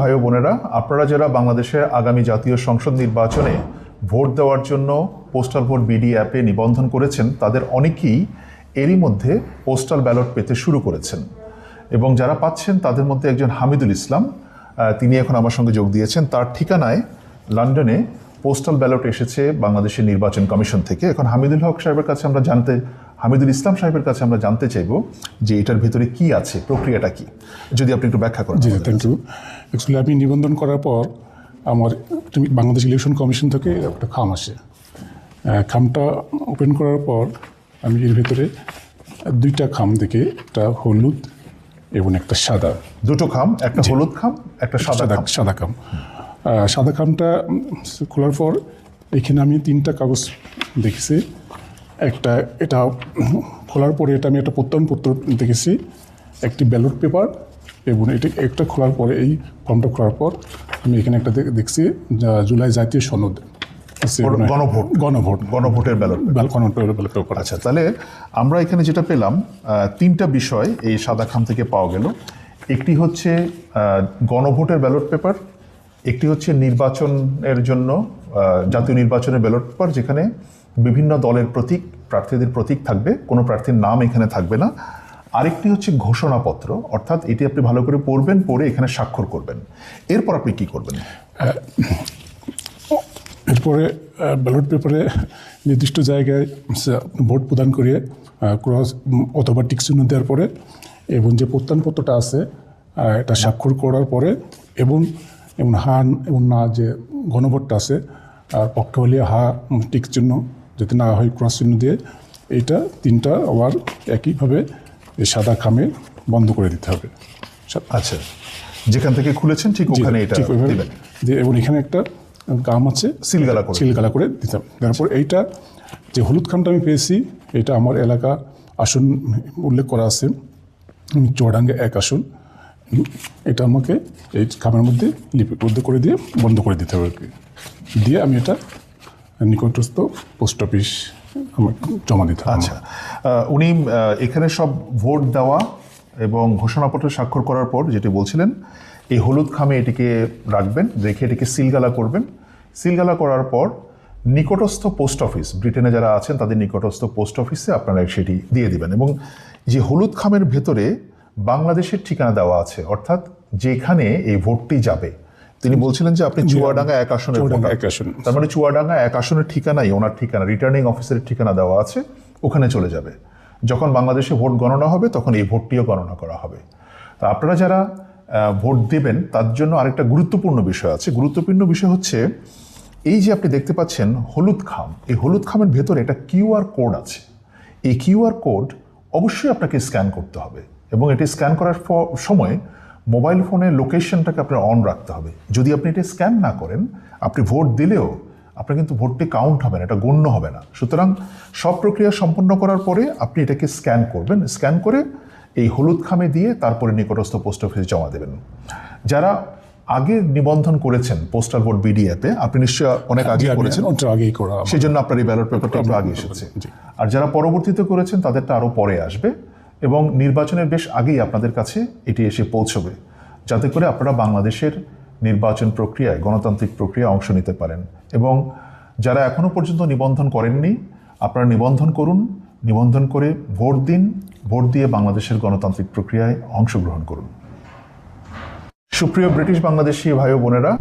ভাই ও বোনেরা, আপনারা যারা বাংলাদেশের আগামী জাতীয় সংসদ নির্বাচনে ভোট দেওয়ার জন্য পোস্টাল ভোট বিডি অ্যাপে নিবন্ধন করেছেন, তাদের অনেকেই এরই মধ্যে পোস্টাল ব্যালট পেতে শুরু করেছেন এবং যারা পাচ্ছেন তাদের মধ্যে একজন হামিদুল ইসলাম, তিনি এখন আমার সঙ্গে যোগ দিয়েছেন। তার ঠিকানায় লন্ডনে পোস্টাল ব্যালট এসেছে বাংলাদেশের নির্বাচন কমিশন থেকে। এখন হামিদুল ইসলাম সাহেবের কাছে আমরা জানতে চাইব যে এটার ভেতরে কি আছে, প্রক্রিয়াটা কি, যদি আপনি একটু ব্যাখ্যা করেন। জি, থ্যাংক ইউ। অ্যাকচুয়ালি আমি নিবন্ধন করার পর আমার বাংলাদেশ ইলেকশন কমিশন থেকে একটা খাম আসে। খামটা ওপেন করার পর আমি এর ভেতরে দুইটা খাম দেখে, একটা হলুদ এবং একটা সাদা। দুটো খাম, একটা হলুদ খাম, একটা সাদা খাম। সাদা খামটা খোলার পর এখানে আমি তিনটা কাগজ দেখেছি। এটা খোলার পরে আমি একটা প্রত্যয়নপত্র দেখেছি, একটি ব্যালট পেপার, এবং একটা খোলার পরে এই ফর্মটা খোলার পর আমি এখানে একটা দেখছি জুলাই জাতীয় সনদ, গণভোটের ব্যালট পেপার। আচ্ছা, তাহলে আমরা এখানে যেটা পেলাম, তিনটা বিষয় এই সাদা খাম থেকে পাওয়া গেল। একটি হচ্ছে গণভোটের ব্যালট পেপার, একটি হচ্ছে নির্বাচনের জন্য জাতীয় নির্বাচনের ব্যালট পেপার, যেখানে বিভিন্ন দলের প্রতীক, প্রার্থীদের প্রতীক থাকবে, কোনো প্রার্থীর নাম এখানে থাকবে না। আরেকটি হচ্ছে ঘোষণাপত্র, অর্থাৎ এটি আপনি ভালো করে পড়বেন, পড়ে এখানে স্বাক্ষর করবেন। এরপর আপনি কি করবেন? এরপরে ব্যালট পেপারে নির্দিষ্ট জায়গায় ভোট প্রদান করিয়ে ক্রস অথবা টিক চিহ্ন দেওয়ার পরে, এবং যে প্রত্যয়নপত্রটা আছে এটা স্বাক্ষর করার পরে, এবং হান এবং না যে গণভোটটা আছে, আর পক্ষে হলে হা টিক চিহ্ন, যদি না হয় ক্রস চিহ্ন দিয়ে, এইটা তিনটা আবার একইভাবে এই সাদা খামে বন্ধ করে দিতে হবে। আচ্ছা, যেখান থেকে খুলেছেন ঠিক ওখানে এটা দিবেন। এবং এখানে একটা কাম আছে, সিলগালা করে দিতে হবে। তারপর এইটা যে হলুদ খামটা আমি পেয়েছি, এটা আমার এলাকা আসন উল্লেখ করা আছে, চুয়াডাঙ্গা 1 আসন। এটা আমাকে এই খামের মধ্যে লিপিবদ্ধ করে দিয়ে বন্ধ করে দিতে হবে। দিয়ে আমি এটা নিকটস্থ পোস্ট অফিস জমা দিতে হবে। আচ্ছা, উনি এখানে সব ভোট দেওয়া এবং ঘোষণাপত্র স্বাক্ষর করার পর যেটি বলছিলেন, এই হলুদ খামে এটিকে রাখবেন, রেখে এটিকে সিলগালা করবেন। সিলগালা করার পর নিকটস্থ পোস্ট অফিস, ব্রিটেনে যারা আছেন তাদের নিকটস্থ পোস্ট অফিসে আপনারা সেটি দিয়ে দিবেন। এবং যে হলুদ খামের ভেতরে বাংলাদেশের ঠিকানা দেওয়া আছে, অর্থাৎ যেখানে এই ভোটটি যাবে। তিনি বলছিলেন যে আপনি চুয়াডাঙ্গা 1 আসনের ভোটার, তার মানে চুয়াডাঙ্গা 1 আসনের ঠিকানাই ওনার ঠিকানা, রিটার্নিং অফিসারের ঠিকানা দেওয়া আছে, ওখানে চলে যাবে। যখন বাংলাদেশে ভোট গণনা হবে তখন এই ভোটটিও গণনা করা হবে। তা আপনারা যারা ভোট দেবেন তার জন্য আরেকটা গুরুত্বপূর্ণ বিষয় আছে। গুরুত্বপূর্ণ বিষয় হচ্ছে এই যে আপনি দেখতে পাচ্ছেন হলুদ খাম, এই হলুদ খামের ভেতরে একটা কিউআর কোড আছে। এই কিউআর কোড অবশ্যই আপনাকে স্ক্যান করতে হবে, এবং এটি স্ক্যান করার সময় মোবাইল ফোনের লোকেশনটাকে আপনার অন রাখতে হবে। যদি আপনি এটা স্ক্যান না করেন, আপনি ভোট দিলেও আপনার কিন্তু ভোটটি কাউন্ট হবে না, এটা গণ্য হবে না। সুতরাং সব প্রক্রিয়া সম্পন্ন করার পরে আপনি এটাকে স্ক্যান করবেন, স্ক্যান করে এই হলুদ খামে দিয়ে তারপরে নিকটস্থ পোস্ট অফিসে জমা দেবেন। যারা আগে নিবন্ধন করেছেন পোস্টাল ভোট বিডি অ্যাপে, আপনি নিশ্চয় অনেক আগে করেছেন, সেই জন্য আপনার এই ব্যালট পেপারটা একটু আগে এসেছে। আর যারা পরবর্তীতে করেছেন তাদেরটা আরও পরে আসবে, এবং নির্বাচনের বেশ আগেই আপনাদের কাছে এটি এসে পৌঁছবে, যাতে করে আপনারা বাংলাদেশের নির্বাচন প্রক্রিয়ায়, গণতান্ত্রিক প্রক্রিয়ায় অংশ নিতে পারেন। এবং যারা এখনও পর্যন্ত নিবন্ধন করেননি, আপনারা নিবন্ধন করুন, নিবন্ধন করে ভোট দিন, ভোট দিয়ে বাংলাদেশের গণতান্ত্রিক প্রক্রিয়ায় অংশগ্রহণ করুন। সুপ্রিয় ব্রিটিশ বাংলাদেশি ভাই ও বোনেরা,